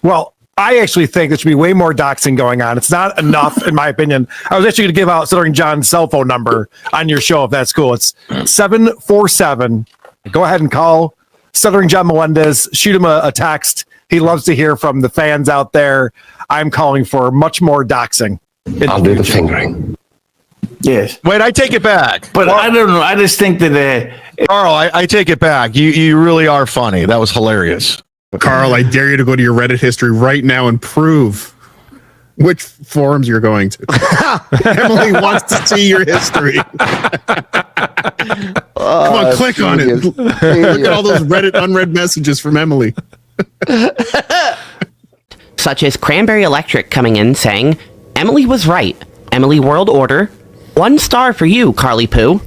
Well, I actually think there should be way more doxing going on. It's not enough, in my opinion. I was actually going to give out Stuttering John's cell phone number on your show, if that's cool. It's 747. Go ahead and call Stuttering John Melendez. Shoot him a text. He loves to hear from the fans out there. I'm calling for much more doxing. I'll do the fingering. Yes. Wait, I take it back. But I don't know. I just think that... Carl, I take it back. You really are funny. That was hilarious. Carl, I dare you to go to your Reddit history right now and prove which forums you're going to. Emily wants to see your history. Come on, click on it. Look at all those Reddit unread messages from Emily. Such as Cranberry Electric coming in saying, Emily was right. Emily World Order. 1 star for you, Carly Poo.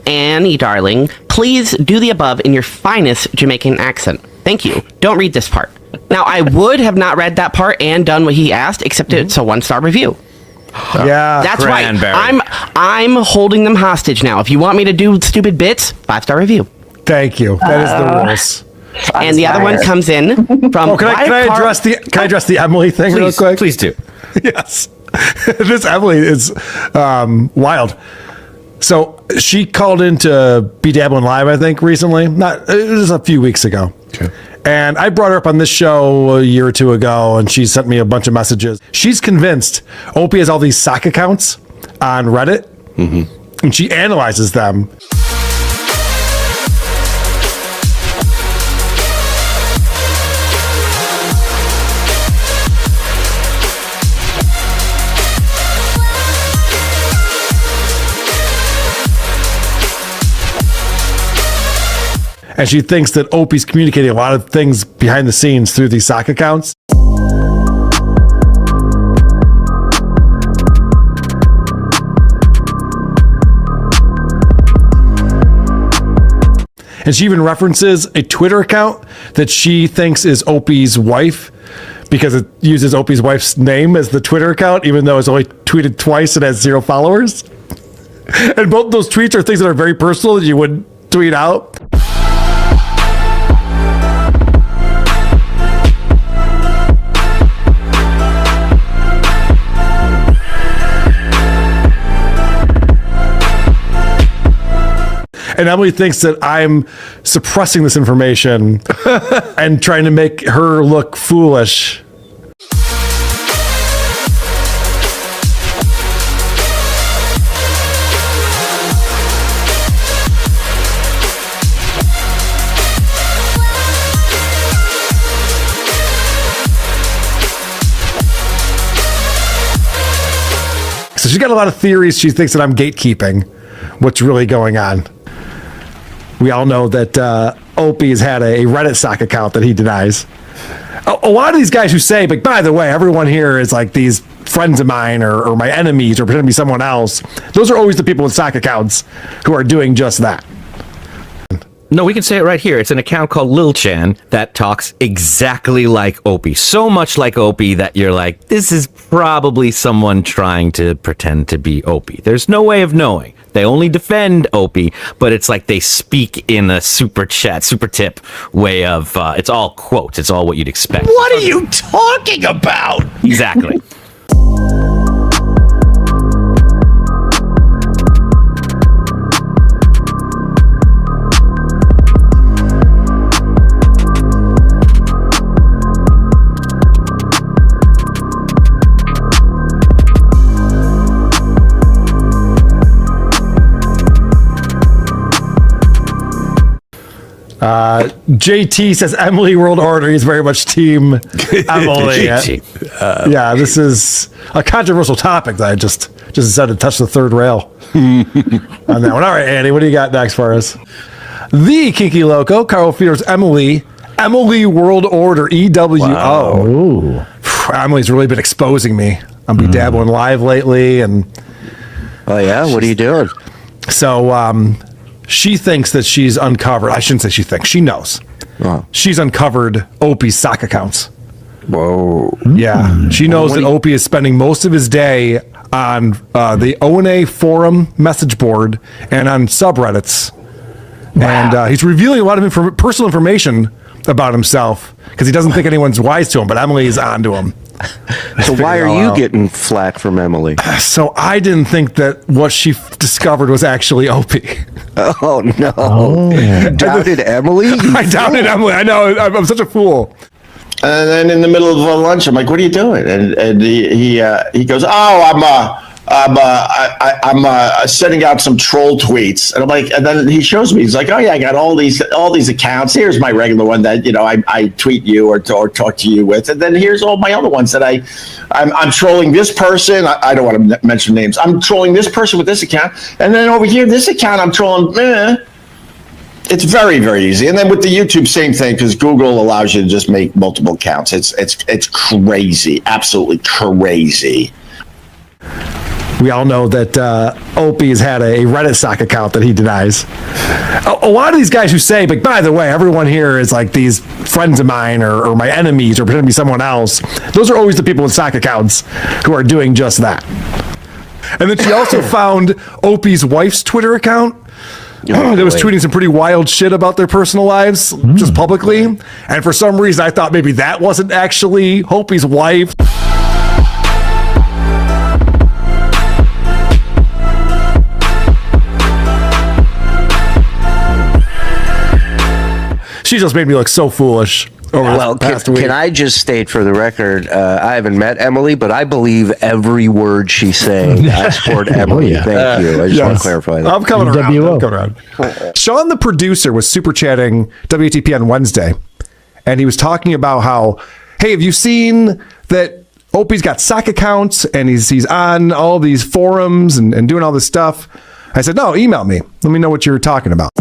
Annie, darling, please do the above in your finest Jamaican accent. Thank you. Don't read this part. Now, I would have not read that part and done what he asked, except it's a 1-star review. Yeah, that's right. I'm holding them hostage now. If you want me to do stupid bits, 5-star review. Thank you. That is the rules. And the other one comes in from. Can I address the Emily thing real quick? Please do. Yes. This Emily is wild. So she called in to be Dabbling Live, I think, recently. It was a few weeks ago. Okay. And I brought her up on this show a year or two ago, and she sent me a bunch of messages. She's convinced Opie has all these sock accounts on Reddit, and she analyzes them. And she thinks that Opie's communicating a lot of things behind the scenes through these sock accounts. And she even references a Twitter account that she thinks is Opie's wife because it uses Opie's wife's name as the Twitter account, even though it's only tweeted twice and has 0 followers. And both those tweets are things that are very personal that you wouldn't tweet out. And Emily thinks that I'm suppressing this information and trying to make her look foolish. So she's got a lot of theories. She thinks that I'm gatekeeping what's really going on. We all know that Opie has had a Reddit sock account that he denies. A lot of these guys who say, but by the way, everyone here is like these friends of mine or my enemies or pretend to be someone else. Those are always the people with sock accounts who are doing just that. No, we can say it right here. It's an account called Lil Chan that talks exactly like Opie. So much like Opie that you're like, this is probably someone trying to pretend to be Opie. There's no way of knowing. They only defend Opie, but it's like they speak in a super tip way of, it's all quotes. It's all what you'd expect. What are you talking about? Exactly. JT says Emily World Order. He's very much team Emily. Yeah, this is a controversial topic that I just decided to touch the third rail on that one. All right, Andy, what do you got next for us? The Kinky Loco, Karl Feder's Emily World Order, EWO. Wow. Emily's really been exposing me. I'm be dabbling live lately, and oh yeah, what are you doing? So she thinks that she's uncovered. I shouldn't say she thinks. She knows. Oh. She's uncovered Opie's sock accounts. Whoa. Yeah. She knows that Opie is spending most of his day on the O&A forum message board and on subreddits. Wow. And he's revealing a lot of personal information about himself because he doesn't think anyone's wise to him, but Emily is on to him. So why are you getting flack from Emily? So I didn't think that what she discovered was actually Opie. Oh, no. You doubted Emily? I doubted Emily. I know. I'm such a fool. And then in the middle of lunch, I'm like, "What are you doing?" And he goes, "Oh, I'm sending out some troll tweets." And I'm like, and then he shows me. He's like, "Oh yeah, I got all these accounts. Here's my regular one that I tweet you or talk to you with, and then here's all my other ones that I'm trolling this person. I don't want to mention names. I'm trolling this person with this account, and then over here this account I'm trolling." It's very, very easy. And then with the YouTube, same thing, because Google allows you to just make multiple accounts. It's crazy, absolutely crazy. We all know that Opie has had a Reddit sock account that he denies. A lot of these guys who say, but by the way, everyone here is like these friends of mine or my enemies or pretend to be someone else. Those are always the people with sock accounts who are doing just that. And then she also found Opie's wife's Twitter account. That was tweeting some pretty wild shit about their personal lives, just publicly. And for some reason, I thought maybe that wasn't actually Opie's wife. She just made me look so foolish over the past week. Can I just state for the record, I haven't met Emily, but I believe every word she's saying. I support Emily. Thank you. I just want to clarify that. I'm coming around. Sean, the producer, was super chatting WTP on Wednesday, and he was talking about how, hey, have you seen that Opie's got sock accounts and he's on all these forums and doing all this stuff? I said, no, email me. Let me know what you're talking about.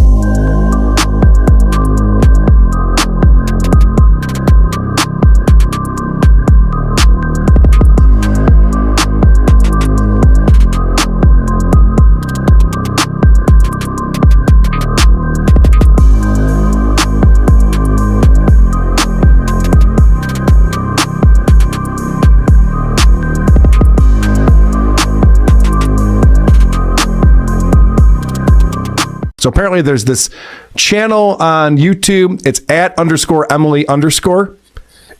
So apparently there's this channel on YouTube. It's @_Emily_.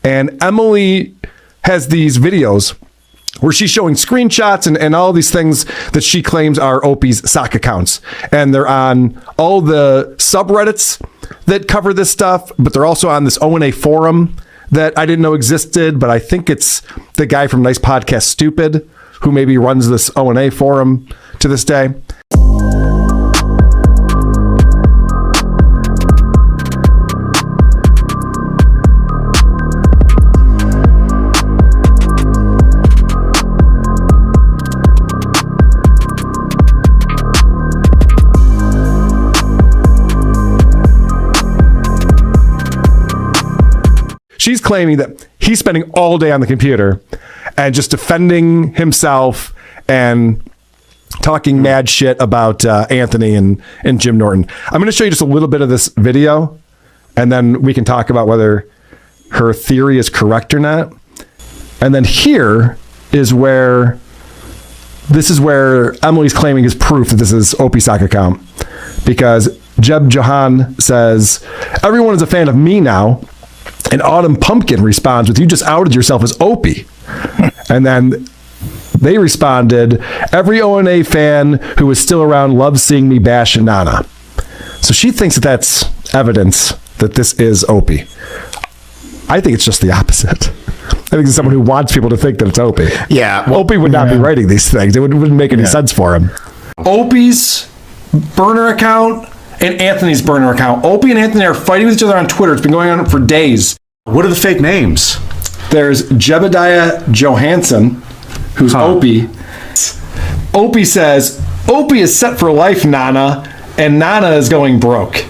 And Emily has these videos where she's showing screenshots and all these things that she claims are Opie's sock accounts. And they're on all the subreddits that cover this stuff, but they're also on this O&A forum that I didn't know existed, but I think it's the guy from Nice Podcast Stupid who maybe runs this O&A forum to this day. She's claiming that he's spending all day on the computer and just defending himself and talking mad shit about Anthony and Jim Norton. I'm going to show you just a little bit of this video, and then we can talk about whether her theory is correct or not. And then here is where Emily's claiming is proof that this is Opie sock account, because Jeb Johan says, everyone is a fan of me now. And Autumn Pumpkin responds with, you just outed yourself as Opie. And then they responded, every O&A fan who is still around loves seeing me bash Nana. So she thinks that that's evidence that this is Opie. I think it's just the opposite. I think it's someone who wants people to think that it's Opie. Yeah. Opie would not be writing these things. It wouldn't make any sense for him. Opie's burner account and Anthony's burner account. Opie and Anthony are fighting with each other on Twitter. It's been going on for days. What are the fake names? There's Jebediah Johansson, who's Opie. Opie says, Opie is set for life, Nana, and Nana is going broke.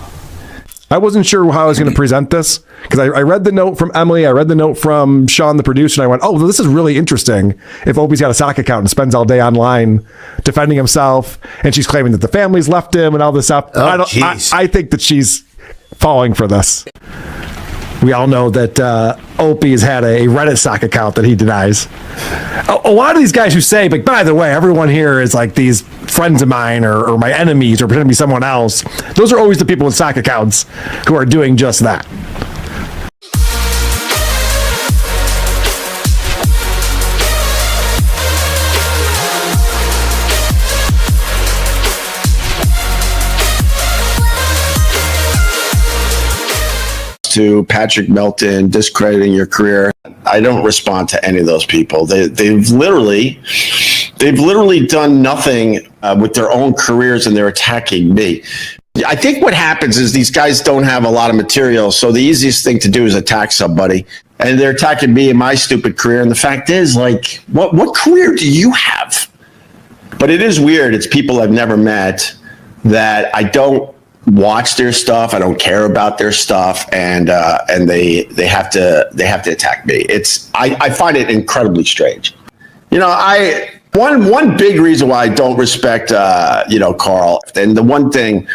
I wasn't sure how I was going to present this, because I read the note from Emily, I read the note from Sean, the producer, and I went, oh, well, this is really interesting if Opie's got a sock account and spends all day online defending himself, and she's claiming that the family's left him and all this stuff. I think that she's falling for this. We all know that Opie has had a Reddit sock account that he denies. A lot of these guys who say, but by the way, everyone here is like these friends of mine or my enemies or pretend to be someone else. Those are always the people with sock accounts who are doing just that. to Patrick Melton discrediting your career. I don't respond to any of those people. They've literally done nothing with their own careers, and they're attacking me. I think what happens is these guys don't have a lot of material, so the easiest thing to do is attack somebody. And they're attacking me and my stupid career. And the fact is, like, what career do you have? But it is weird. It's people I've never met that I don't watch their stuff. I don't care about their stuff, and they have to attack me. I find it incredibly strange. You know, one big reason why I don't respect Karl, and the one thing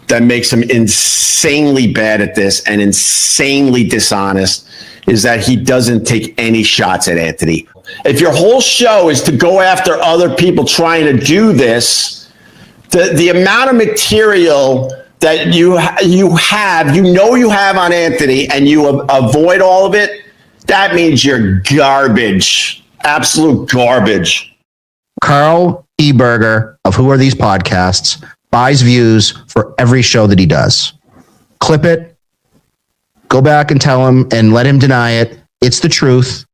that makes him insanely bad at this and insanely dishonest, is that he doesn't take any shots at Anthony. If your whole show is to go after other people trying to do this, the amount of material that you have on Anthony, and you avoid all of it, that means you're garbage. Absolute garbage. Karl Eberger of Who Are These Podcasts buys views for every show that he does. Clip it, go back and tell him and let him deny it. It's the truth.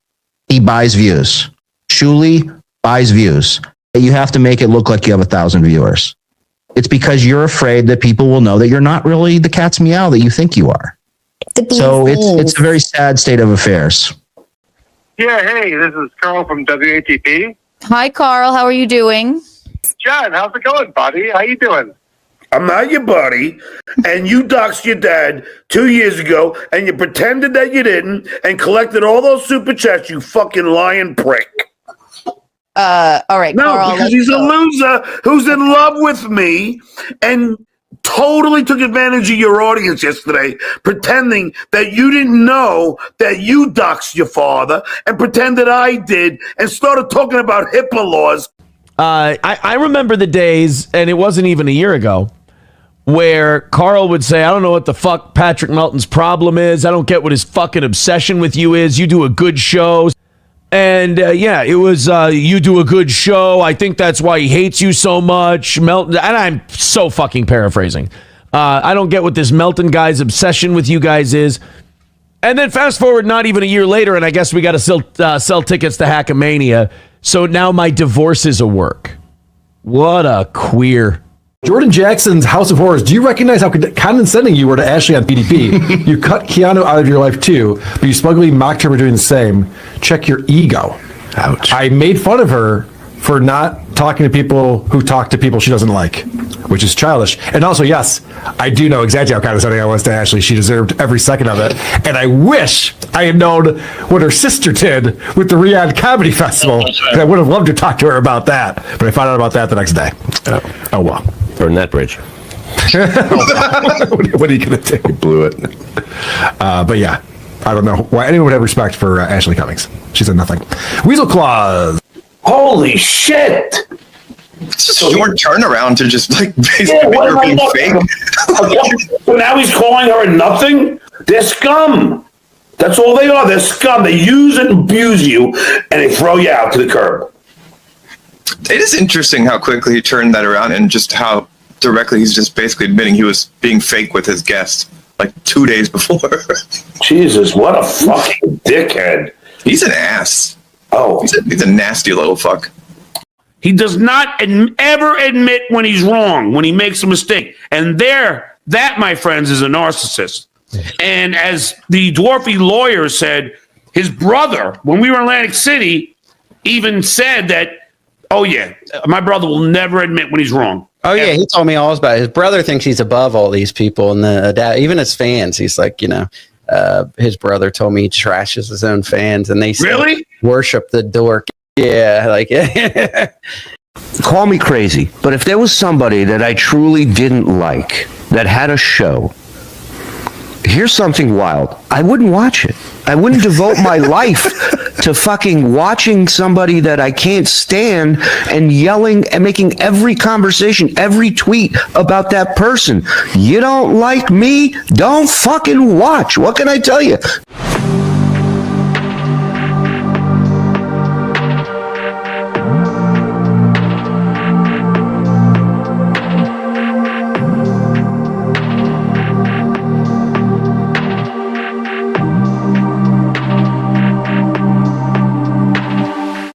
He buys views. Shuli buys views. You have to make it look like you have 1,000 viewers. It's because you're afraid that people will know that you're not really the cat's meow that you think you are. So it's a very sad state of affairs. Yeah, hey, this is Karl from WATP. Hi, Karl. How are you doing? John, how's it going, buddy? How you doing? I'm not your buddy, and you doxed your dad 2 years ago, and you pretended that you didn't, and collected all those super chats, you fucking lying prick. All right, no, Karl. because he's a loser who's in love with me, and totally took advantage of your audience yesterday, pretending that you didn't know that you doxed your father, and pretended I did, and started talking about HIPAA laws. I remember the days, and it wasn't even a year ago, where Karl would say, I don't know what the fuck Patrick Melton's problem is. I don't get what his fucking obsession with you is. You do a good show. And it was, you do a good show. I think that's why he hates you so much. Melton, and I'm so fucking paraphrasing. I don't get what this Melton guy's obsession with you guys is. And then fast forward not even a year later, and I guess we got to sell tickets to Hackamania. So now my divorce is a work. What a queer. Jordan Jackson's House of Horrors. Do you recognize how condescending you were to Ashley on PDP? You cut Keanu out of your life too, but you smugly mocked her for doing the same. Check your ego. Ouch. I made fun of her for not talking to people who talk to people she doesn't like, which is childish. And also, yes, I do know exactly how condescending I was to Ashley. She deserved every second of it. And I wish I had known what her sister did with the Riyadh Comedy Festival. I would have loved to talk to her about that. But I found out about that the next day. Oh well. Burn that bridge. What are you going to do? You blew it. But yeah, I don't know why anyone would have respect for Ashley Cummings. She said nothing. Weasel Claws. Holy shit! It's a short turnaround to just like basically you're being fake. So now he's calling her nothing? They're scum. That's all they are. They're scum. They use and abuse you, and they throw you out to the curb. It is interesting how quickly he turned that around, and just how directly he's just basically admitting he was being fake with his guest like 2 days before. Jesus, what a fucking dickhead. He's an ass. Oh. He's a nasty little fuck. He does not ever admit when he's wrong, when he makes a mistake. And that, my friends, is a narcissist. And as the dwarfy lawyer said, his brother, when we were in Atlantic City, even said that, oh, yeah, my brother will never admit when he's wrong. Oh, yeah, he told me all about it. His brother thinks he's above all these people. And even his fans, he's like, his brother told me he trashes his own fans. And they really worship the dork. Yeah, like, call me crazy, but if there was somebody that I truly didn't like that had a show, here's something wild. I wouldn't watch it. I wouldn't devote my life to fucking watching somebody that I can't stand and yelling and making every conversation, every tweet about that person. You don't like me? Don't fucking watch. What can I tell you?